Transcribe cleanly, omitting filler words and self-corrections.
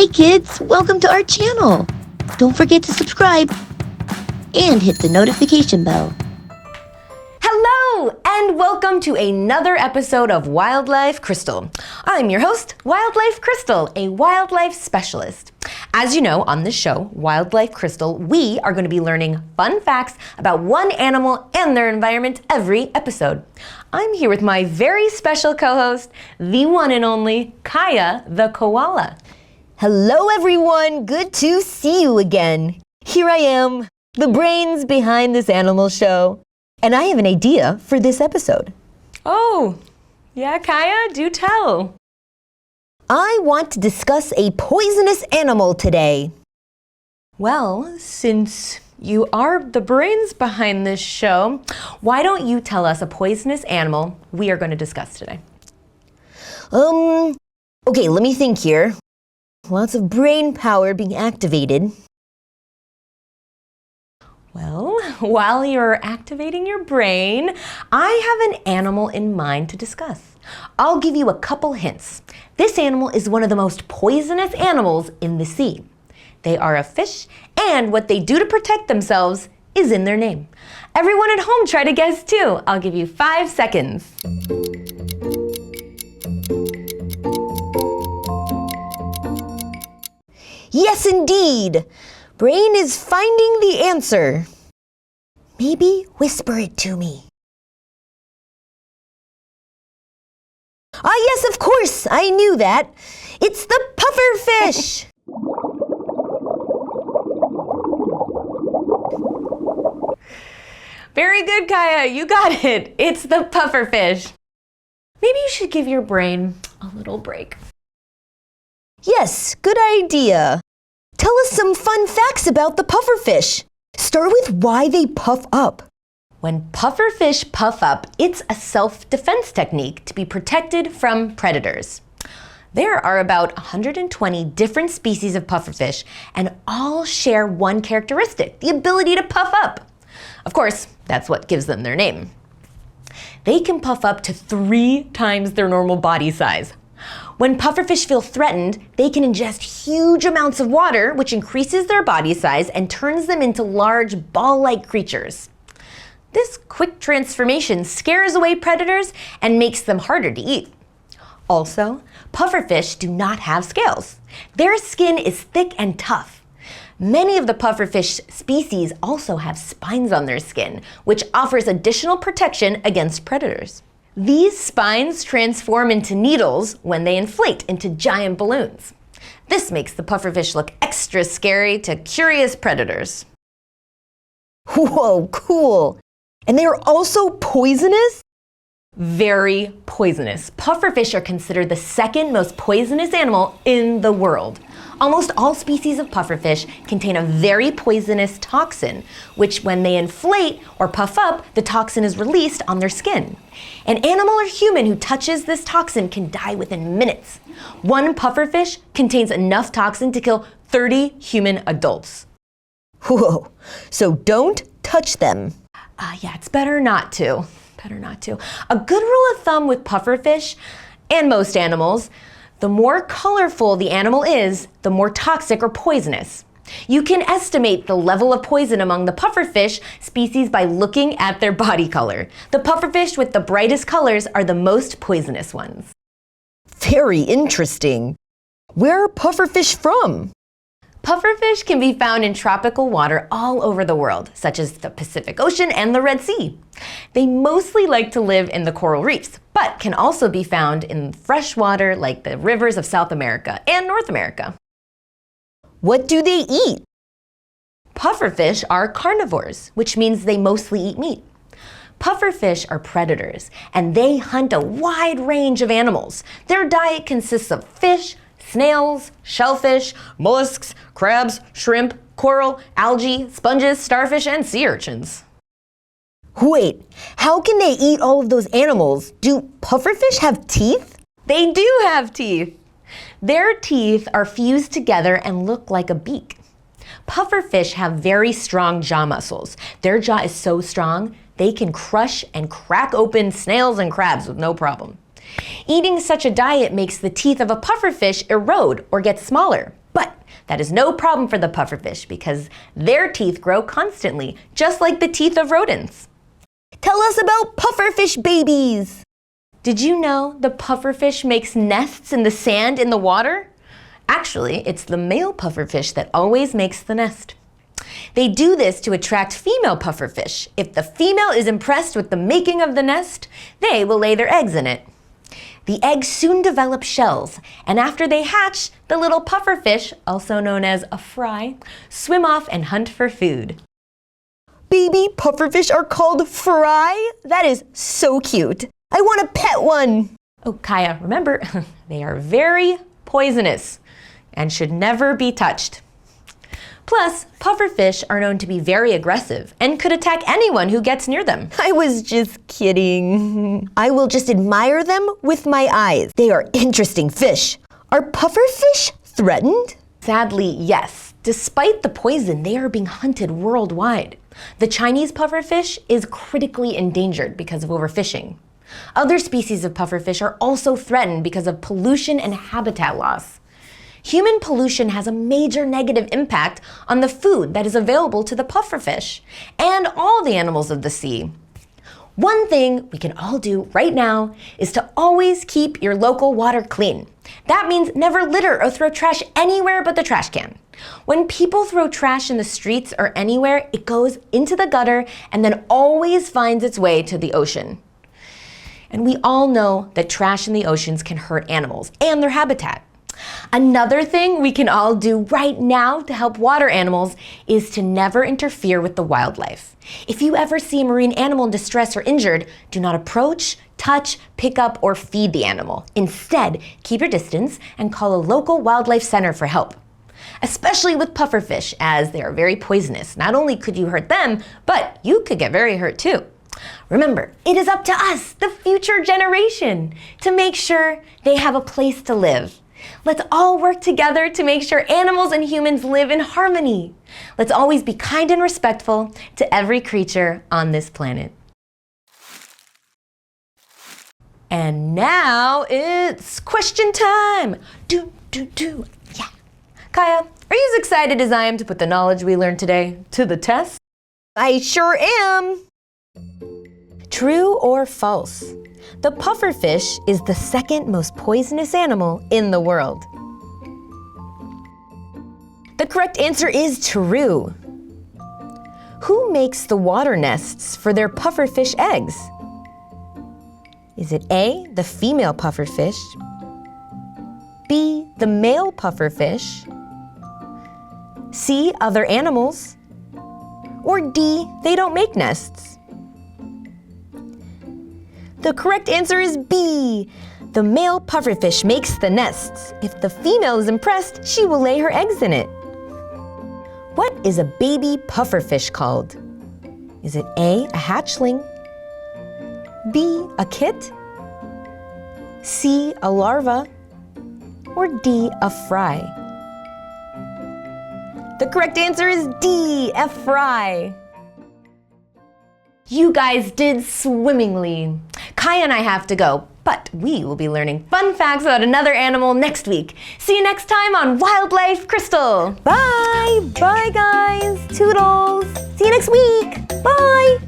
Hi kids, welcome to our channel. Don't forget to subscribe and hit the notification bell. Hello and welcome to another episode of Wildlife Crystal. I'm your host, Wildlife Crystal, a wildlife specialist. As you know, on this show, Wildlife Crystal, we are going to be learning fun facts about one animal and their environment every episode. I'm here with my very special co-host, the one and only Kaia the Koala. Hello everyone, good to see you again. Here I am, the brains behind this animal show. And I have an idea for this episode. Oh, yeah, Kaia, do tell. I want to discuss a poisonous animal today. Well, since you are the brains behind this show, why don't you tell us a poisonous animal we are going to discuss today? Okay, let me think here. Lots of brain power being activated. Well, while you're activating your brain, I have an animal in mind to discuss. I'll give you a couple hints. This animal is one of the most poisonous animals in the sea. They are a fish, and what they do to protect themselves is in their name. Everyone at home try to guess too. I'll give you 5 seconds. Yes, indeed. Brain is finding the answer. Maybe whisper it to me. Ah, yes, of course. I knew that. It's the pufferfish. Very good, Kaia. You got it. It's the pufferfish. Maybe you should give your brain a little break. Yes, good idea. Tell us some fun facts about the pufferfish. Start with why they puff up. When pufferfish puff up, it's a self-defense technique to be protected from predators. There are about 120 different species of pufferfish, and all share one characteristic, the ability to puff up. Of course, that's what gives them their name. They can puff up to 3 times their normal body size. When pufferfish feel threatened, they can ingest huge amounts of water, which increases their body size and turns them into large ball-like creatures. This quick transformation scares away predators and makes them harder to eat. Also, pufferfish do not have scales. Their skin is thick and tough. Many of the pufferfish species also have spines on their skin, which offers additional protection against predators. These spines transform into needles when they inflate into giant balloons. This makes the pufferfish look extra scary to curious predators. Whoa, cool. And they are also poisonous? Very poisonous. Pufferfish are considered the second most poisonous animal in the world. Almost all species of pufferfish contain a very poisonous toxin, which when they inflate or puff up, the toxin is released on their skin. An animal or human who touches this toxin can die within minutes. One pufferfish contains enough toxin to kill 30 human adults. Whoa, so don't touch them. Yeah, it's better not to. Better not to. A good rule of thumb with pufferfish, and most animals, the more colorful the animal is, the more toxic or poisonous. You can estimate the level of poison among the pufferfish species by looking at their body color. The pufferfish with the brightest colors are the most poisonous ones. Very interesting. Where are pufferfish from? Pufferfish can be found in tropical water all over the world, such as the Pacific Ocean and the Red Sea. They mostly like to live in the coral reefs, but can also be found in fresh water like the rivers of South America and North America. What do they eat? Pufferfish are carnivores, which means they mostly eat meat. Pufferfish are predators, and they hunt a wide range of animals. Their diet consists of fish, snails, shellfish, mollusks, crabs, shrimp, coral, algae, sponges, starfish, and sea urchins. Wait, how can they eat all of those animals? Do pufferfish have teeth? They do have teeth. Their teeth are fused together and look like a beak. Pufferfish have very strong jaw muscles. Their jaw is so strong, they can crush and crack open snails and crabs with no problem. Eating such a diet makes the teeth of a pufferfish erode or get smaller. But That is no problem for the pufferfish because their teeth grow constantly, just like the teeth of rodents. Tell us about pufferfish babies. Did you know the pufferfish makes nests in the sand in the water? Actually, it's the male pufferfish that always makes the nest. They do this to attract female pufferfish. If the female is impressed with the making of the nest, they will lay their eggs in it. The eggs soon develop shells, and after they hatch, the little pufferfish, also known as a fry, swim off and hunt for food. Baby pufferfish are called fry? That is so cute. I want to pet one. Oh, Kaia, remember, they are very poisonous and should never be touched. Plus, pufferfish are known to be very aggressive and could attack anyone who gets near them. I was just kidding. I will just admire them with my eyes. They are interesting fish. Are pufferfish threatened? Sadly, yes. Despite the poison, they are being hunted worldwide. The Chinese pufferfish is critically endangered because of overfishing. Other species of pufferfish are also threatened because of pollution and habitat loss. Human pollution has a major negative impact on the food that is available to the pufferfish and all the animals of the sea. One thing we can all do right now is to always keep your local water clean. That means never litter or throw trash anywhere but the trash can. When people throw trash in the streets or anywhere, it goes into the gutter and then always finds its way to the ocean. And we all know that trash in the oceans can hurt animals and their habitat. Another thing we can all do right now to help water animals is to never interfere with the wildlife. If you ever see a marine animal in distress or injured, do not approach, touch, pick up, or feed the animal. Instead, keep your distance and call a local wildlife center for help. Especially with pufferfish, as they are very poisonous. Not only could you hurt them, but you could get very hurt too. Remember, it is up to us, the future generation, to make sure they have a place to live. Let's all work together to make sure animals and humans live in harmony. Let's always be kind and respectful to every creature on this planet. And now it's question time. Yeah. Kaia, are you as excited as I am to put the knowledge we learned today to the test? I sure am. True or false? The pufferfish is the second most poisonous animal in the world. The correct answer is true. Who makes the water nests for their pufferfish eggs? Is it A, the female pufferfish, B, the male pufferfish, C, other animals, or D, they don't make nests? The correct answer is B. The male pufferfish makes the nests. If the female is impressed, she will lay her eggs in it. What is a baby pufferfish called? Is it A, a hatchling, B, a kit, C, a larva, or D, a fry? The correct answer is D, a fry. You guys did swimmingly. Kaia and I have to go, but we will be learning fun facts about another animal next week. See you next time on Wildlife Crystal. Bye. Bye, guys. Toodles. See you next week. Bye.